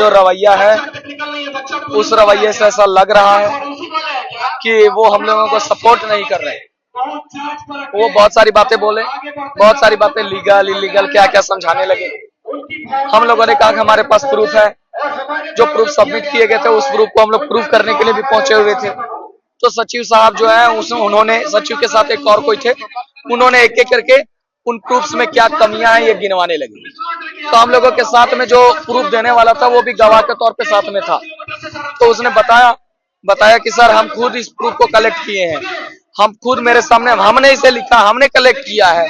जो रवैया है उस रवैये से ऐसा लग रहा है कि वो हम लोगों को सपोर्ट नहीं कर रहे। वो बहुत सारी बातें बोले, बहुत सारी बातें लीगल इलीगल क्या क्या समझाने लगे। हम लोगों ने कहा कि हमारे पास प्रूफ है, जो प्रूफ सबमिट किए गए थे उस प्रूफ को हम लोग प्रूफ करने के लिए भी पहुंचे हुए थे। तो सचिव साहब जो है उन्होंने, सचिव के साथ एक और कोई थे, उन्होंने एक एक करके उन प्रूफ्स में क्या कमियां हैं ये गिनवाने लगे। तो हम लोगों के साथ में जो प्रूफ देने वाला था वो भी गवाह के तौर पे साथ में था। तो उसने बताया कि सर हम खुद इस प्रूफ को कलेक्ट किए हैं, हम खुद मेरे सामने, हमने इसे लिखा, हमने कलेक्ट किया है।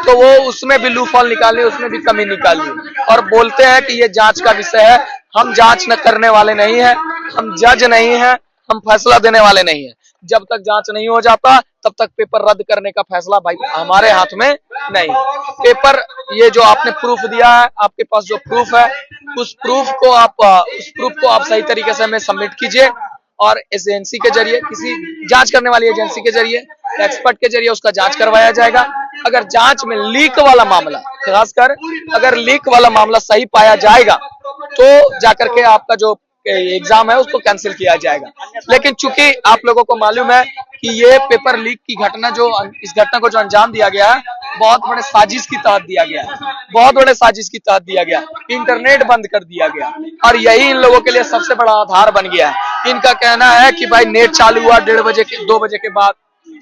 तो वो उसमें भी लूफॉल निकाली, उसमें भी कमी निकाली और बोलते हैं कि ये जांच का विषय है। हम जांच न करने वाले नहीं है, हम जज नहीं है, हम फैसला देने वाले नहीं है। जब तक जांच नहीं हो जाता तब तक पेपर रद्द करने का फैसला भाई हमारे हाथ में नहीं। पेपर, ये जो आपने प्रूफ दिया है, आपके पास जो प्रूफ है उस प्रूफ को आप सही तरीके से हमें सबमिट कीजिए और एजेंसी के जरिए, किसी जांच करने वाली एजेंसी के जरिए, एक्सपर्ट के जरिए उसका जांच करवाया जाएगा। अगर जांच में लीक वाला मामला, खासकर अगर लीक वाला मामला सही पाया जाएगा तो जाकर के आपका जो एग्जाम है उसको कैंसिल किया जाएगा। लेकिन चूंकि आप लोगों को मालूम है कि ये पेपर लीक की घटना, जो इस घटना को जो अंजाम दिया गया है बहुत बड़े साजिश की तहत दिया गया है, बहुत बड़े साजिश की तहत दिया गया। इंटरनेट बंद कर दिया गया और यही इन लोगों के लिए सबसे बड़ा आधार बन गया है। इनका कहना है कि भाई नेट चालू हुआ 2 बजे के बाद,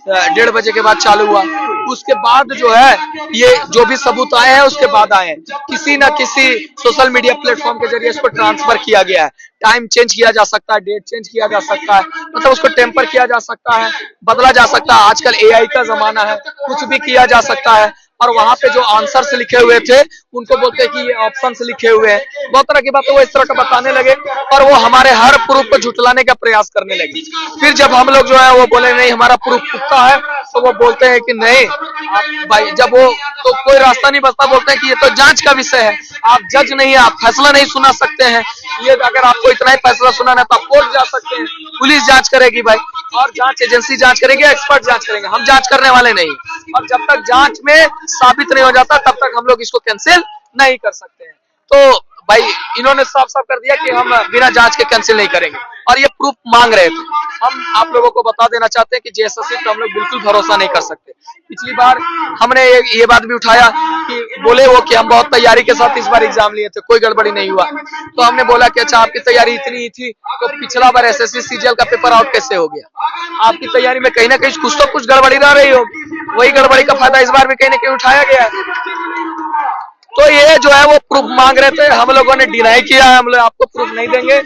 1:30 बजे के बाद चालू हुआ, उसके बाद जो है ये जो भी सबूत आए हैं उसके बाद आए हैं। किसी न किसी सोशल मीडिया प्लेटफॉर्म के जरिए इसको ट्रांसफर किया गया है। टाइम चेंज किया जा सकता है, डेट चेंज किया जा सकता है, मतलब उसको टेम्पर किया जा सकता है, बदला जा सकता है। आजकल एआई का जमाना है, कुछ भी किया जा सकता है। और वहां पे जो आंसर्स लिखे हुए थे उनको बोलते हैं कि ये ऑप्शंस लिखे हुए हैं, बहुत तरह की बातें वो इस तरह का बताने लगे और वो हमारे हर प्रूफ को झुटलाने का प्रयास करने लगे। फिर जब हम लोग जो है वो बोले नहीं हमारा प्रूफ पुख्ता है, तो वो बोलते हैं कि नहीं भाई, जब वो तो कोई रास्ता नहीं बचता, बोलते हैं कि ये तो जांच का विषय है, आप जज नहीं है, आप फैसला नहीं सुना सकते हैं। ये अगर आपको इतना ही फैसला सुनाना है तो आप कोर्ट जा सकते हैं, पुलिस जांच करेगी भाई, और जांच एजेंसी जांच करेगी, एक्सपर्ट जांच करेंगे, हम जांच करने वाले नहीं। और जब तक जांच में साबित नहीं हो जाता तब तक हम लोग इसको कैंसिल नहीं कर सकते हैं। तो भाई इन्होंने साफ साफ कर दिया कि हम बिना जांच के कैंसिल नहीं करेंगे और ये प्रूफ मांग रहे थे। हम आप लोगों को बता देना चाहते हैं कि जेएसएससी पे हम लोग बिल्कुल भरोसा नहीं कर सकते। पिछली बार हमने ये बात भी उठाया कि बोले वो कि हम बहुत तैयारी के साथ इस बार एग्जाम लिए थे, कोई गड़बड़ी नहीं हुआ। तो हमने बोला कि अच्छा आपकी तैयारी इतनी ही थी तो पिछला बार एसएससी सीजीएल का पेपर आउट कैसे हो गया? आपकी तैयारी में कहीं ना कहीं कुछ तो कुछ गड़बड़ी रह रही होगी, वही गड़बड़ी का फायदा इस बार भी कहीं ना कहीं उठाया गया है। तो ये जो है वो प्रूफ मांग रहे थे, हम लोगों ने डिनाई किया है, हम लोग आपको प्रूफ नहीं देंगे।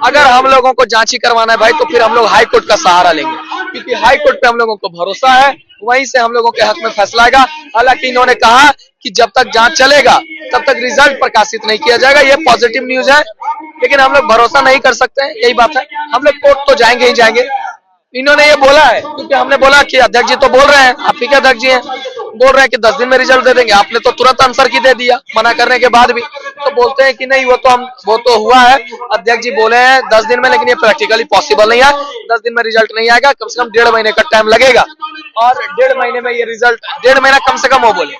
अगर हम लोगों को जांच ही करवाना है भाई तो फिर हम लोग हाई कोर्ट का सहारा लेंगे, क्योंकि हाई कोर्ट पे हम लोगों को भरोसा है, वहीं से हम लोगों के हक में फैसला आएगा। हालांकि इन्होंने कहा कि जब तक जांच चलेगा तब तक रिजल्ट प्रकाशित नहीं किया जाएगा, ये पॉजिटिव न्यूज है, लेकिन हम लोग भरोसा नहीं कर सकते हैं, यही बात है। हम लोग कोर्ट तो जाएंगे ही जाएंगे, इन्होंने ये बोला है, क्योंकि हमने बोला कि अध्यक्ष जी तो बोल रहे हैं, आप ही के अध्यक्ष जी हैं, बोल रहे हैं कि 10 दिन में रिजल्ट दे देंगे, आपने तो तुरंत आंसर की दे दिया मना करने के बाद भी। तो बोलते हैं कि नहीं वो तो हुआ है, अध्यक्ष जी बोले हैं 10 दिन में, लेकिन ये प्रैक्टिकली पॉसिबल नहीं है, 10 दिन में रिजल्ट नहीं आएगा, कम से कम 1.5 महीने का टाइम लगेगा। और 1.5 महीने में ये रिजल्ट, 1.5 महीना कम से कम वो बोले,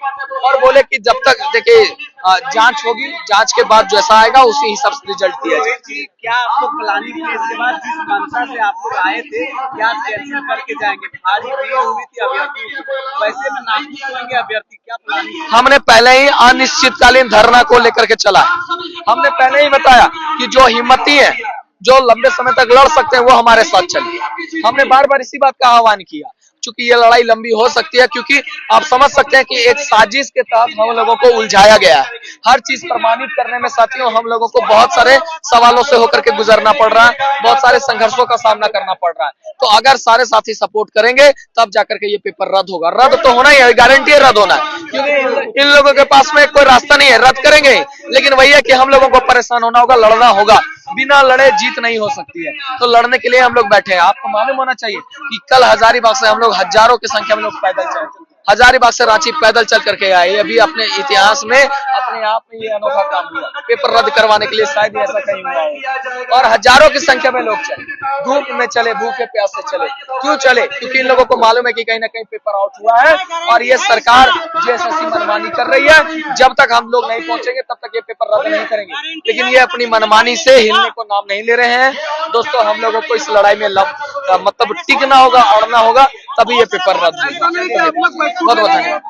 और बोले कि जब तक देखिए जांच होगी, जांच के बाद जैसा आएगा उसी हिसाब से रिजल्ट दिया जाएगा। क्या आपको प्लानिंग थी इसके बाद, जिस मंशा से आप लोग आए थे क्या कैंसिल करके जाएंगे? भारी भीड़ हुई थी अभ्यर्थियों की, वैसे में नाखुश होंगे अभ्यर्थी, क्या प्लानिंग? हमने पहले ही अनिश्चितकालीन धरना को लेकर के चला, हमने पहले ही बताया कि जो हिम्मती है, जो लंबे समय तक लड़ सकते हैं वो हमारे साथ चलिए। हमने बार बार इसी बात का आह्वान किया, चूंकि ये लड़ाई लंबी हो सकती है, क्योंकि आप समझ सकते हैं कि एक साजिश के तहत हम लोगों को उलझाया गया है। हर चीज प्रमाणित करने में साथियों हम लोगों को बहुत सारे सवालों से होकर के गुजरना पड़ रहा है, बहुत सारे संघर्षों का सामना करना पड़ रहा है। तो अगर सारे साथी सपोर्ट करेंगे तब जाकर के ये पेपर रद्द होगा। रद्द तो होना ही है, गारंटी है रद्द होना है, क्योंकि इन लोगों के पास में कोई रास्ता नहीं है, रद्द करेंगे। लेकिन वही है कि हम लोगों को परेशान होना होगा, लड़ना होगा, बिना लड़े जीत नहीं हो सकती है। तो लड़ने के लिए हम लोग बैठे हैं। आपको मालूम होना चाहिए कि कल हजारीबाग से हम लोग हजारों की संख्या में लोग पैदल चले। हजारीबाग से रांची पैदल चल करके आए। ये भी अपने इतिहास में अपने आप में ये अनोखा काम हुआ, पेपर रद्द करवाने के लिए शायद ऐसा कहीं हुआ हो। और हजारों की संख्या में लोग चले, धूप में चले, भूखे प्यासे चले। क्यों चले? क्योंकि इन लोगों को मालूम है कि कहीं ना कहीं पेपर आउट हुआ है और ये सरकार जेएसएससी मनमानी कर रही है। जब तक हम लोग नहीं पहुंचेंगे तब तक ये पेपर रद्द नहीं करेंगे। लेकिन ये अपनी मनमानी से हिलने को नाम नहीं ले रहे हैं। दोस्तों, हम लोगों को इस लड़ाई में मतलब टिकना होगा, अड़ना होगा, तभी ये पेपर रद्द होगा। बहुत बहुत धन्यवाद।